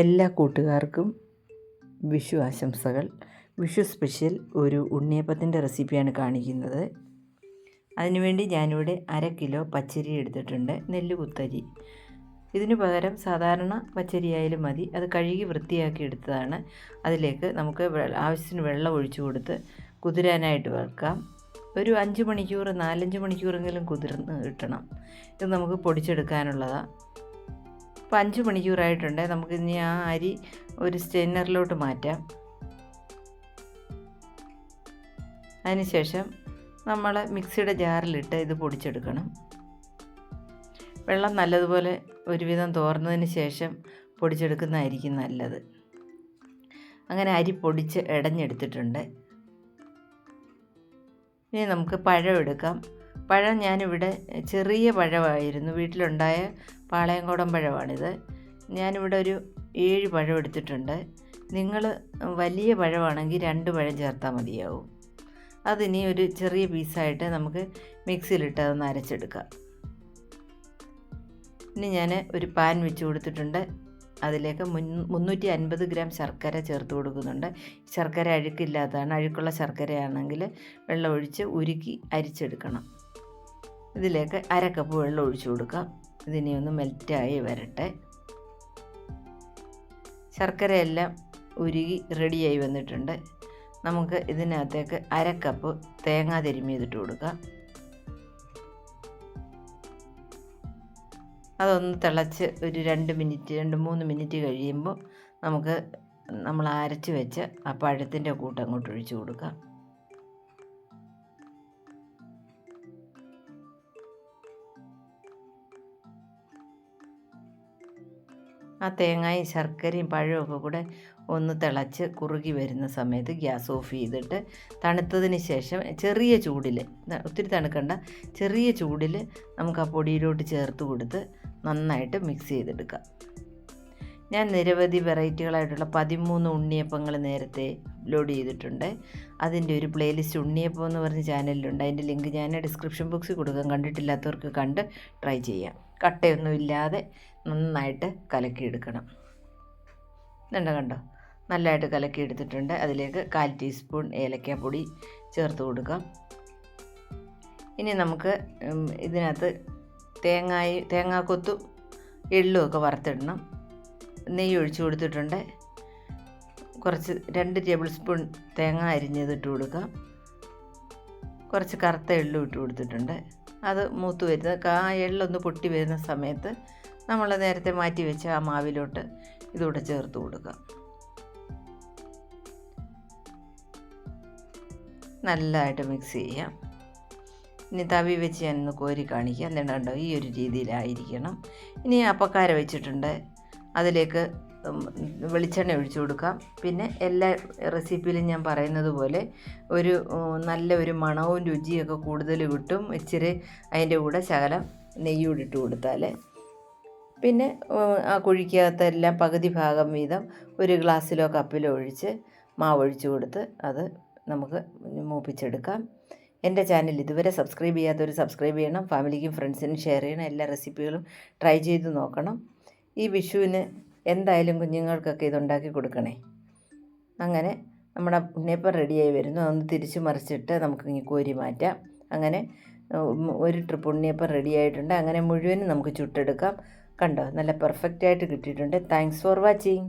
എല്ലാ കൂട്ടുകാർക്കും വിഷു ആശംസകൾ. വിഷു സ്പെഷ്യൽ ഒരു ഉണ്ണിയപ്പത്തിൻ്റെ റെസിപ്പിയാണ് കാണിക്കുന്നത്. അതിനുവേണ്ടി ഞാനിവിടെ 1/2 കിലോ പച്ചരി എടുത്തിട്ടുണ്ട്, നെല്ല് കുത്തരി. ഇതിനു പകരം സാധാരണ പച്ചരി ആയാലും മതി. അത് കഴുകി വൃത്തിയാക്കി എടുത്തതാണ്. അതിലേക്ക് നമുക്ക് ആവശ്യത്തിന് വെള്ളം ഒഴിച്ചു കൊടുത്ത് കുതിരാനായിട്ട് വെക്കാം. ഒരു 5 മണിക്കൂർ 4-5 മണിക്കൂറെങ്കിലും കുതിർന്ന് കിട്ടണം. ഇത് നമുക്ക് പൊടിച്ചെടുക്കാനുള്ളതാണ്. ഇപ്പോൾ 5 മണിക്കൂറായിട്ടുണ്ട്. നമുക്കിനി ആ അരി ഒരു സ്റ്റെയിനറിലോട്ട് മാറ്റാം. അതിനുശേഷം നമ്മൾ മിക്സിയുടെ ജാറിലിട്ട് ഇത് പൊടിച്ചെടുക്കണം. വെള്ളം നല്ലതുപോലെ ഒരുവിധം തോർന്നതിന് ശേഷം പൊടിച്ചെടുക്കുന്നതായിരിക്കും നല്ലത്. അങ്ങനെ അരി പൊടിച്ച് ഇടഞ്ഞെടുത്തിട്ടുണ്ട്. ഇനി നമുക്ക് പഴം എടുക്കാം. പഴം ഞാനിവിടെ ചെറിയ പഴമായിരുന്നു, വീട്ടിലുണ്ടായ പാളയംകോടൻ പഴമാണിത്. ഞാനിവിടെ ഒരു 7 പഴം എടുത്തിട്ടുണ്ട്. നിങ്ങൾ വലിയ പഴമാണെങ്കിൽ 2 പഴം ചേർത്താൽ മതിയാവും. അതിനി ഒരു ചെറിയ പീസായിട്ട് നമുക്ക് മിക്സിയിലിട്ട് അതൊന്ന് അരച്ചെടുക്കാം. ഇനി ഞാൻ ഒരു പാൻ വെച്ച് കൊടുത്തിട്ടുണ്ട്. അതിലേക്ക് 350 ഗ്രാം ശർക്കര ചേർത്ത് കൊടുക്കുന്നുണ്ട്. ശർക്കര അഴുക്കില്ലാത്തതാണ്. അഴുക്കുള്ള ശർക്കരയാണെങ്കിൽ വെള്ളം ഒഴിച്ച് ഉരുക്കി അരിച്ചെടുക്കണം. ഇതിലേക്ക് 1/2 കപ്പ് വെള്ളം ഒഴിച്ചു കൊടുക്കാം. ഇതിനെ ഒന്ന് മെൽറ്റായി വരട്ടെ. ശർക്കരയെല്ലാം ഉരുകി റെഡിയായി വന്നിട്ടുണ്ട്. നമുക്ക് ഇതിനകത്തേക്ക് 1/2 കപ്പ് തേങ്ങ തിരുമ്മിയതിട്ട് കൊടുക്കാം. അതൊന്ന് തിളച്ച് ഒരു 2-3 മിനിറ്റ് കഴിയുമ്പോൾ നമുക്ക് നമ്മൾ അരച്ച് വെച്ച ആ പഴത്തിൻ്റെ കൂട്ട് അങ്ങോട്ട് ഒഴിച്ചു കൊടുക്കാം. ആ തേങ്ങയും ശർക്കരയും പഴമൊക്കെ കൂടെ ഒന്ന് തിളച്ച് കുറുകി വരുന്ന സമയത്ത് ഗ്യാസ് ഓഫ് ചെയ്തിട്ട് തണുത്തതിന് ശേഷം ചെറിയ ചൂടിൽ, ഒത്തിരി തണുക്കണ്ട, ചെറിയ ചൂടിൽ നമുക്ക് ആ പൊടിയിലോട്ട് ചേർത്ത് കൊടുത്ത് നന്നായിട്ട് മിക്സ് ചെയ്തെടുക്കാം. ഞാൻ നിരവധി വെറൈറ്റികളായിട്ടുള്ള 13 ഉണ്ണിയപ്പങ്ങൾ നേരത്തെ അപ്ലോഡ് ചെയ്തിട്ടുണ്ട്. അതിൻ്റെ ഒരു പ്ലേലിസ്റ്റ് ഉണ്ണിയപ്പം എന്ന് പറഞ്ഞ ചാനലിലുണ്ട്. അതിൻ്റെ ലിങ്ക് ഞാൻ ഡിസ്ക്രിപ്ഷൻ ബോക്സിൽ കൊടുക്കാം. കണ്ടിട്ടില്ലാത്തവർക്ക് കണ്ട് ട്രൈ ചെയ്യാം. കട്ടയൊന്നും ഇല്ലാതെ നന്നായിട്ട് കലക്കിയെടുക്കണം. കണ്ടോ, നല്ലതായിട്ട് കലക്കിയെടുത്തിട്ടുണ്ട്. അതിലേക്ക് 1/4 ടീസ്പൂൺ ഏലക്കാപ്പൊടി ചേർത്ത് കൊടുക്കാം. ഇനി നമുക്ക് ഇതിനകത്ത് തേങ്ങാക്കൊത്തും എള്ളുമൊക്കെ വറുത്തിടണം. നെയ്യ് ഒഴിച്ചു കൊടുത്തിട്ടുണ്ട്. കുറച്ച് 2 ടേബിൾ സ്പൂൺ തേങ്ങ അരിഞ്ഞതിട്ട് കൊടുക്കാം. കുറച്ച് കറുത്ത എള്ളും ഇട്ട് കൊടുത്തിട്ടുണ്ട്. അത് മൂത്ത് വരുന്ന ആ എള്ളൊന്ന് പൊട്ടി വരുന്ന സമയത്ത് നമ്മൾ നേരത്തെ മാറ്റി വെച്ച ആ മാവിലോട്ട് ഇതുകൂടെ ചേർത്ത് കൊടുക്കാം. നല്ലതായിട്ട് മിക്സ് ചെയ്യാം. ഇനി തവി വെച്ച് ഞാനൊന്ന് കോരി കാണിക്കാം. എന്തുണ്ടോ, ഈ ഒരു രീതിയിലായിരിക്കണം. ഇനി അപ്പക്കാര വെച്ചിട്ടുണ്ട്. അതിലേക്ക് വെളിച്ചെണ്ണ ഒഴിച്ചു കൊടുക്കാം. പിന്നെ എല്ലാ റെസിപ്പിയിലും ഞാൻ പറയുന്നത് പോലെ ഒരു നല്ല ഒരു മണവും രുചിയൊക്കെ കൂടുതൽ കിട്ടും. ഇച്ചിരി അതിൻ്റെ കൂടെ ശകലം നെയ്യൂടെ ഇട്ട് കൊടുത്താൽ. പിന്നെ ആ കുഴിക്കകത്തെല്ലാം പകുതി ഭാഗം വീതം ഒരു ഗ്ലാസ്സിലോ കപ്പിലോ ഒഴിച്ച് മാവ് ഒഴിച്ചു കൊടുത്ത് അത് നമുക്ക് മൂപ്പിച്ചെടുക്കാം. എൻ്റെ ചാനൽ ഇതുവരെ സബ്സ്ക്രൈബ് ചെയ്യാത്തവർ സബ്സ്ക്രൈബ് ചെയ്യണം. ഫാമിലിക്കും ഫ്രണ്ട്സിനും ഷെയർ ചെയ്യണം. എല്ലാ റെസിപ്പികളും ട്രൈ ചെയ്ത് നോക്കണം. ഈ വിഷുവിന് എന്തായാലും കുഞ്ഞുങ്ങൾക്കൊക്കെ ഇതുണ്ടാക്കി കൊടുക്കണേ. അങ്ങനെ നമ്മുടെ ഉണ്ണിയപ്പം റെഡിയായി വരുന്നു. അതൊന്ന് തിരിച്ച് മറിച്ചിട്ട് നമുക്ക് ഇനി കോരി മാറ്റാം. അങ്ങനെ ഒരു ട്രിപ്പ് ഉണ്ണിയപ്പം റെഡിയായിട്ടുണ്ട്. അങ്ങനെ മുഴുവനും നമുക്ക് ചുട്ടെടുക്കാം. കണ്ടോ, നല്ല പെർഫെക്റ്റായിട്ട് കിട്ടിയിട്ടുണ്ട്. Thanks for watching.